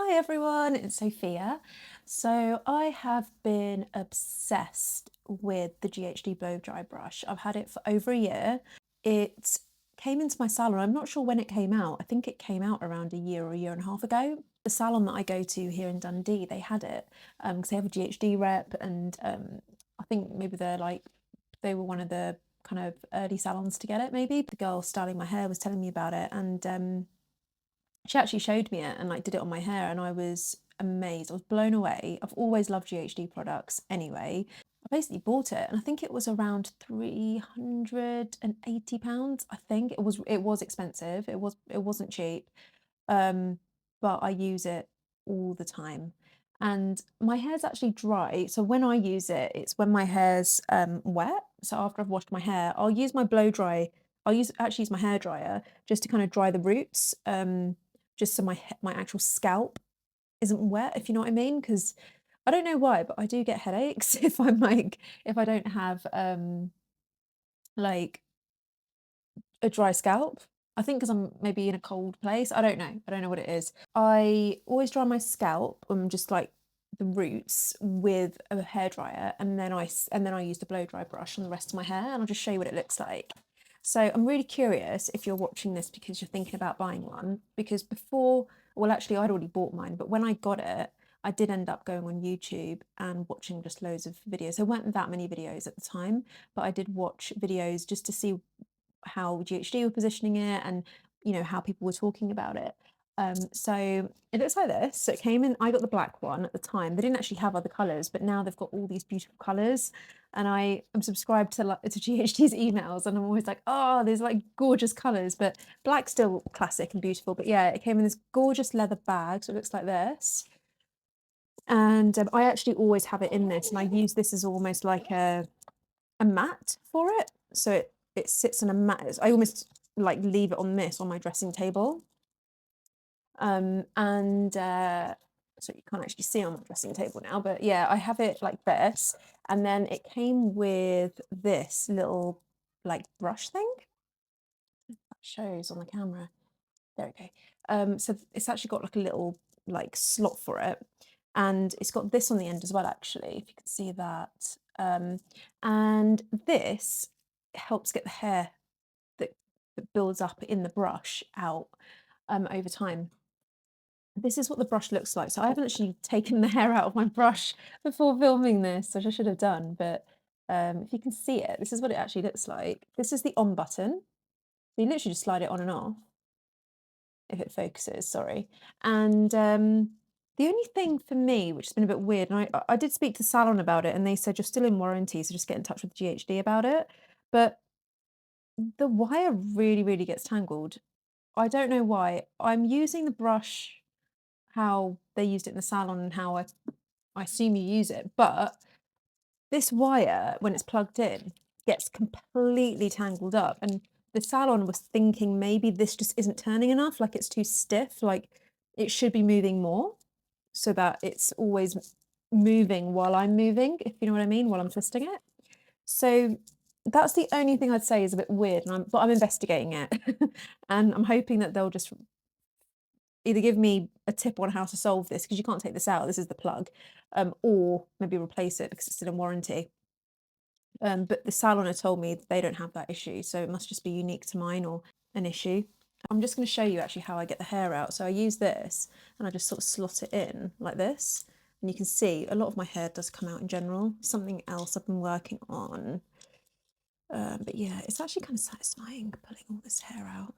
Hi everyone, it's Sophia. So I have been obsessed with the GHD Blowdry brush. I've had it for over a year. It came into my salon. I'm not sure when it came out. I think it came out around a year or a year and a half ago. The salon that I go to here in Dundee, they had it because they have a GHD rep, and I think maybe they were one of the kind of early salons to get it. Maybe the girl styling my hair was telling me about it, and she actually showed me it and did it on my hair, and I was amazed. I was blown away. I've always loved GHD products anyway. I basically bought it and I think it was around £380. I think it was expensive. It wasn't cheap. But I use it all the time. And my hair's actually dry. So when I use it, it's when my hair's wet. So after I've washed my hair, I'll use my blow dry. Actually use my hair dryer just to kind of dry the roots. Just so my actual scalp isn't wet, if you know what I mean. Because I don't know why, but I do get headaches if I don't have like a dry scalp. I think because I'm maybe in a cold place. I don't know. I don't know what it is. I always dry my scalp, just like the roots, with a hairdryer, and then I use the blow dry brush on the rest of my hair, and I'll just show you what it looks like. So I'm really curious if you're watching this because you're thinking about buying one, because well, actually I'd already bought mine, but when I got it, I did end up going on YouTube and watching just loads of videos. There weren't that many videos at the time, but I did watch videos just to see how GHD were positioning it, and how people were talking about it. So it looks like this. So it came in, I got the black one at the time. They didn't actually have other colours, but now they've got all these beautiful colours. And I am subscribed to GHD's emails, and I'm always like, oh, there's like gorgeous colours, but black's still classic and beautiful. But yeah, it came in this gorgeous leather bag, so it looks like this. And I actually always have it in this, and I use this as almost like a mat for it. So it sits on a mat. I almost leave it on my dressing table. And so you can't actually see on my dressing table now, but yeah, I have it like this. And then it came with this little brush thing. That shows on the camera. There we go. So it's actually got like a little slot for it, and it's got this on the end as well, actually, if you can see that. And this helps get the hair that builds up in the brush out over time. This is what the brush looks like. So I haven't actually taken the hair out of my brush before filming this, which I should have done, but if you can see it, this is what it actually looks like. This is the on button. So you literally just slide it on and off, if it focuses, sorry. And the only thing for me, which has been a bit weird, and I did speak to the salon about it, and they said you're still in warranty, so just get in touch with GHD about it. But the wire really, really gets tangled. I don't know why. I'm using the brush how they used it in the salon and how I assume you use it, but this wire, when it's plugged in, gets completely tangled up. And the salon was thinking maybe this just isn't turning enough, like it's too stiff, like it should be moving more so that it's always moving while I'm moving, if you know what I mean, while I'm twisting it. So that's the only thing I'd say is a bit weird, but I'm investigating it. And I'm hoping that they'll just either give me a tip on how to solve this, because you can't take this out, this is the plug, or maybe replace it because it's still in warranty. But the salon had told me they don't have that issue, so it must just be unique to mine or an issue. I'm just going to show you actually how I get the hair out. So I use this and I just sort of slot it in like this, and you can see a lot of my hair does come out in general. Something else I've been working on. But yeah, it's actually kind of satisfying pulling all this hair out.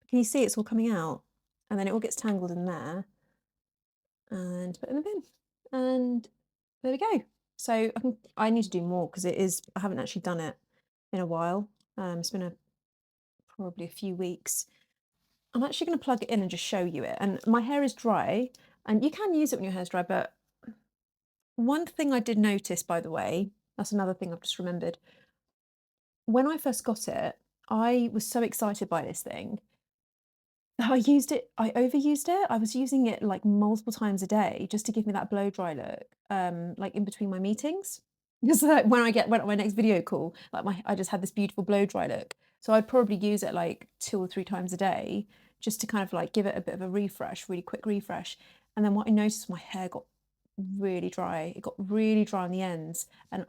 Can you see it's all coming out? And then it all gets tangled in there, and put in the bin, and there we go. So I need to do more because I haven't actually done it in a while. It's been probably a few weeks. I'm actually going to plug it in and just show you it. And my hair is dry, and you can use it when your hair's dry, but one thing I did notice, by the way, that's another thing I've just remembered. When I first got it, I was so excited by this thing. I overused it. I was using it like multiple times a day just to give me that blow dry look, like in between my meetings. Because when I went on my next video call, I just had this beautiful blow dry look. So I'd probably use it like 2 or 3 times a day just to kind of like give it a bit of a refresh, really quick refresh. And then what I noticed, my hair got really dry. It got really dry on the ends, and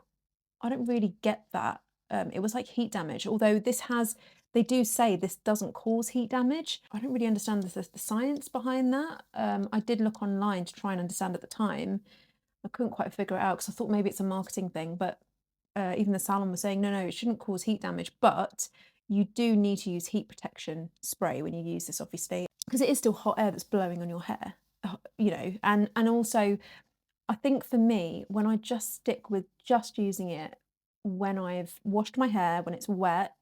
I don't really get that. It was like heat damage, although they do say this doesn't cause heat damage. I don't really understand the science behind that. I did look online to try and understand at the time. I couldn't quite figure it out because I thought maybe it's a marketing thing, but even the salon was saying, no, it shouldn't cause heat damage, but you do need to use heat protection spray when you use this, obviously, because it is still hot air that's blowing on your hair, you know, and also I think for me, when I just stick with just using it when I've washed my hair, when it's wet,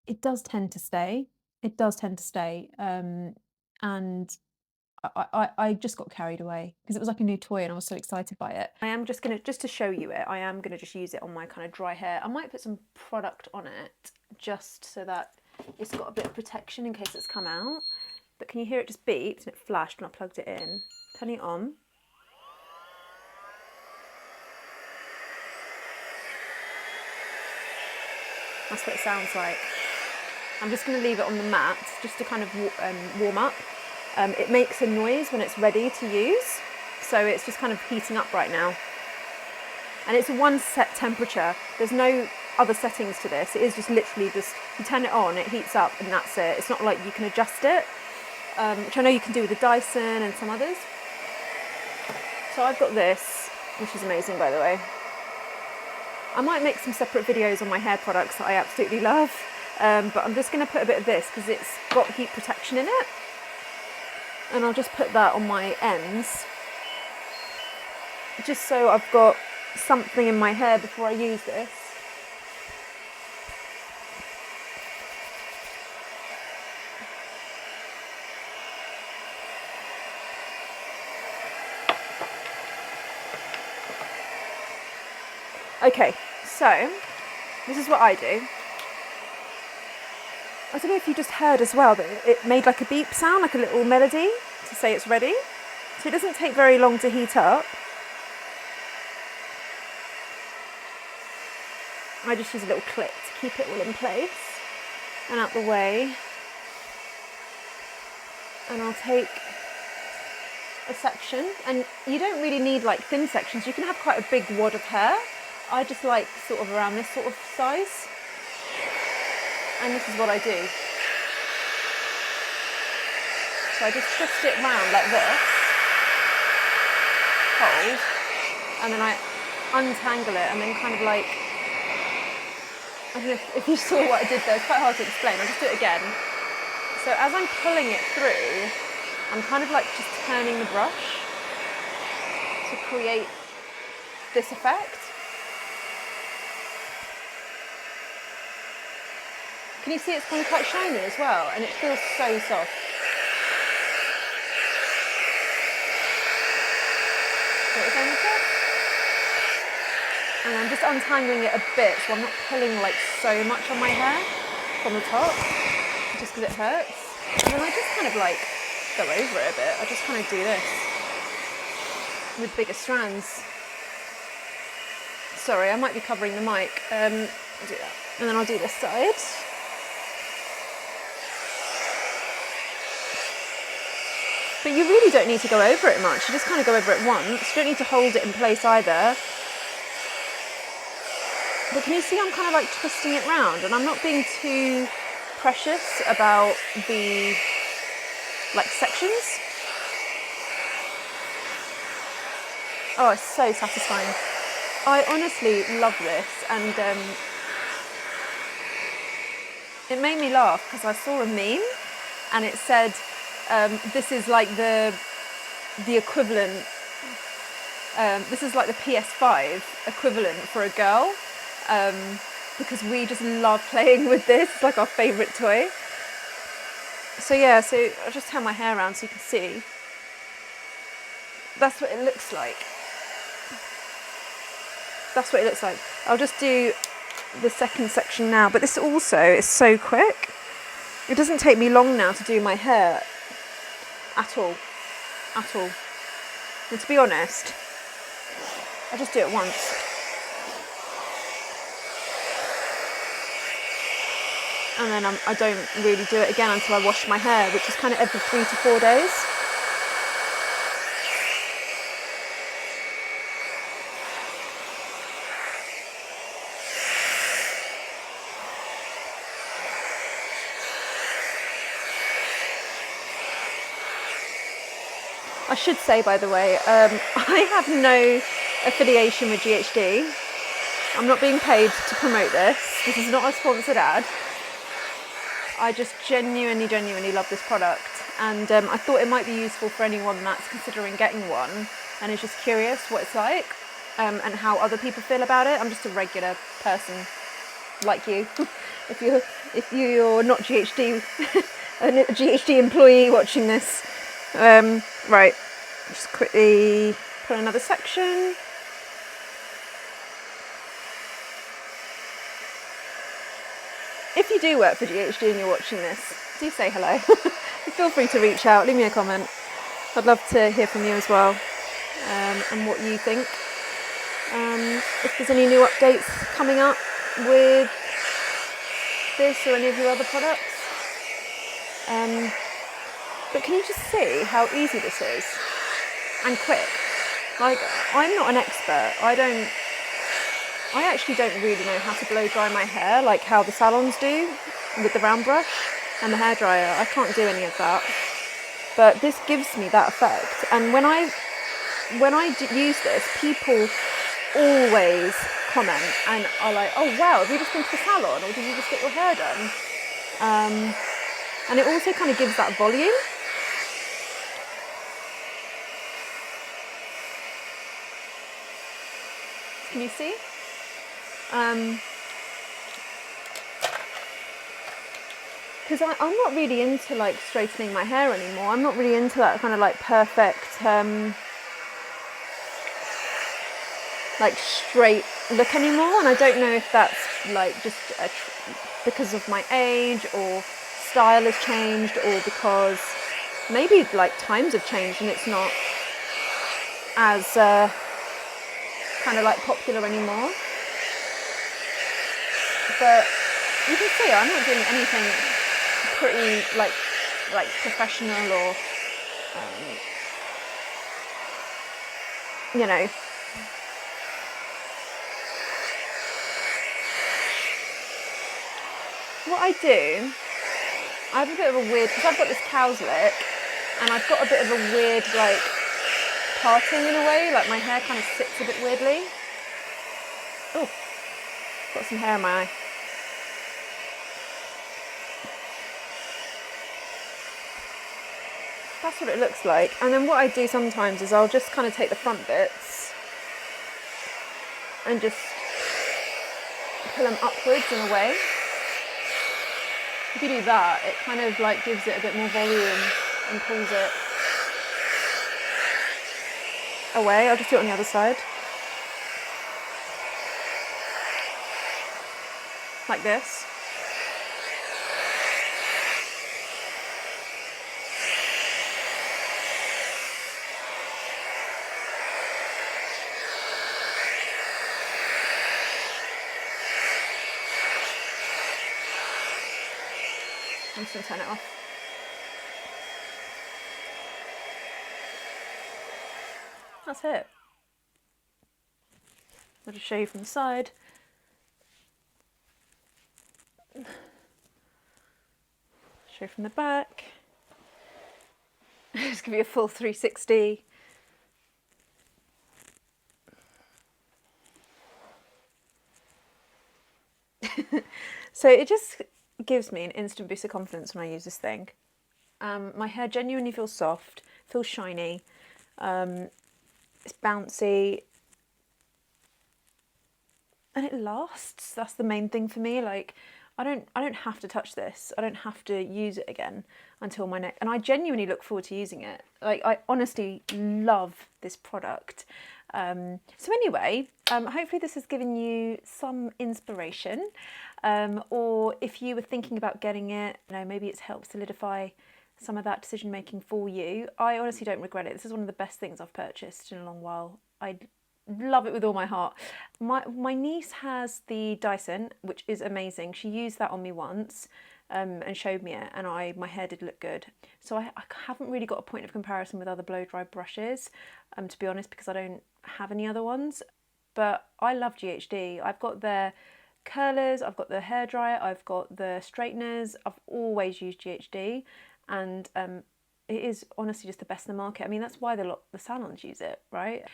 it does tend to stay. It does tend to stay. And I just got carried away because it was like a new toy and I was so excited by it. I am just gonna, just to show you it, I am gonna just use it on my kind of dry hair. I might put some product on it just so that it's got a bit of protection in case it's come out. But can you hear it just beeped and it flashed when I plugged it in? Turning it on. That's what it sounds like. I'm just going to leave it on the mat just to kind of warm up. It makes a noise when it's ready to use, so it's just kind of heating up right now. And it's a one set temperature. There's no other settings to this. It is just literally just, you turn it on, it heats up, and that's it. It's not like you can adjust it, which I know you can do with the Dyson and some others. So I've got this, which is amazing, by the way. I might make some separate videos on my hair products that I absolutely love, but I'm just going to put a bit of this because it's got heat protection in it, and I'll just put that on my ends just so I've got something in my hair before I use this. Okay, so this is what I do. I don't know if you just heard as well, but it made like a beep sound, like a little melody to say it's ready. So it doesn't take very long to heat up. I just use a little clip to keep it all in place and out the way. And I'll take a section, and you don't really need like thin sections. You can have quite a big wad of hair. I just like sort of around this sort of size, and this is what I do. So I just twist it round like this, hold, and then I untangle it, and then kind of like, I don't know if you saw what I did there, it's quite hard to explain, I'll just do it again. So as I'm pulling it through, I'm kind of like just turning the brush to create this effect. Can you see it's gone quite shiny as well, and it feels so soft. So again with this. And I'm just untangling it a bit so I'm not pulling like so much on my hair from the top, just because it hurts. And then I just kind of like go over it a bit. I just kind of do this with bigger strands. Sorry, I might be covering the mic. I'll do that. And then I'll do this side. But you really don't need to go over it much. You just kind of go over it once. You don't need to hold it in place either. But can you see I'm kind of like twisting it round, and I'm not being too precious about the like sections. Oh, it's so satisfying. I honestly love this, and it made me laugh because I saw a meme and it said this is like the equivalent, this is like the PS5 equivalent for a girl, because we just love playing with this. It's like our favourite toy. So yeah, so I'll just turn my hair around so you can see. That's what it looks like. That's what it looks like. I'll just do the second section now, but this also is so quick. It doesn't take me long now to do my hair at all, at all. And to be honest, I just do it once. and then I don't really do it again until I wash my hair, which is kind of every 3 to 4 days. I should say, by the way, I have no affiliation with GHD. I'm not being paid to promote this. This is not a sponsored ad. I just genuinely love this product, and I thought it might be useful for anyone that's considering getting one and is just curious what it's like, and how other people feel about it. I'm just a regular person like you. if you're not GHD, a GHD employee watching this. Right, just quickly put another section. If you do work for GHD and you're watching this, do say hello. Feel free to reach out, leave me a comment. I'd love to hear from you as well, and what you think. If there's any new updates coming up with this or any of your other products. But can you just see how easy this is? And quick. Like, I'm not an expert. I actually don't really know how to blow dry my hair like how the salons do with the round brush and the hairdryer. I can't do any of that. But this gives me that effect. And when I use this, people always comment and are like, oh wow, have you just been to the salon or did you just get your hair done? And it also kind of gives that volume. Can you see? Because I'm not really into like straightening my hair anymore. I'm not really into that kind of like perfect like straight look anymore, and I don't know if that's like just because of my age or style has changed, or because maybe like times have changed and it's not as kind of like popular anymore. But you can see I'm not doing anything pretty like professional or you know. What I do, I have a bit of a weird, because I've got this cow's lick and I've got a bit of a weird like parting in a way, like my hair kind of sits a bit weirdly. Oh, got some hair in my eye. That's what it looks like. And then what I do sometimes is I'll just kind of take the front bits and just pull them upwards in a way. If you do that, it kind of like gives it a bit more volume and pulls it away. I'll just do it on the other side. Like this. I'm just going to turn it off. That's it. I'll just show you from the side. Show from the back. Just give you a full 360. So it just gives me an instant boost of confidence when I use this thing. My hair genuinely feels soft, feels shiny, it's bouncy, and it lasts. That's the main thing for me. Like, I don't have to touch this. I don't have to use it again until my neck. And I genuinely look forward to using it. Like, I honestly love this product. So anyway, hopefully this has given you some inspiration. Or if you were thinking about getting it, you know, maybe it's helped solidify some of that decision making for you. I honestly don't regret it. This is one of the best things I've purchased in a long while. I love it with all my heart. My niece has the Dyson, which is amazing. She used that on me once and showed me it, and my hair did look good. So I haven't really got a point of comparison with other blow dry brushes, to be honest, because I don't have any other ones. But I love GHD. I've got their curlers, I've got the hairdryer, I've got the straighteners. I've always used GHD, and it is honestly just the best in the market. I mean, that's why the salons use it, right?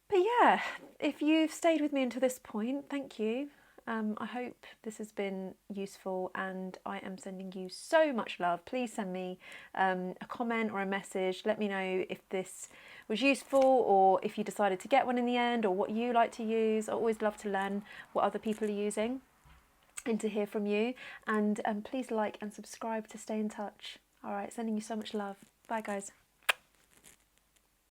But yeah, if you've stayed with me until this point, thank you. I hope this has been useful, and I am sending you so much love. Please send me a comment or a message. Let me know if this was useful, or if you decided to get one in the end, or what you like to use. I always love to learn what other people are using and to hear from you. And please like and subscribe to stay in touch. All right, sending you so much love. Bye, guys.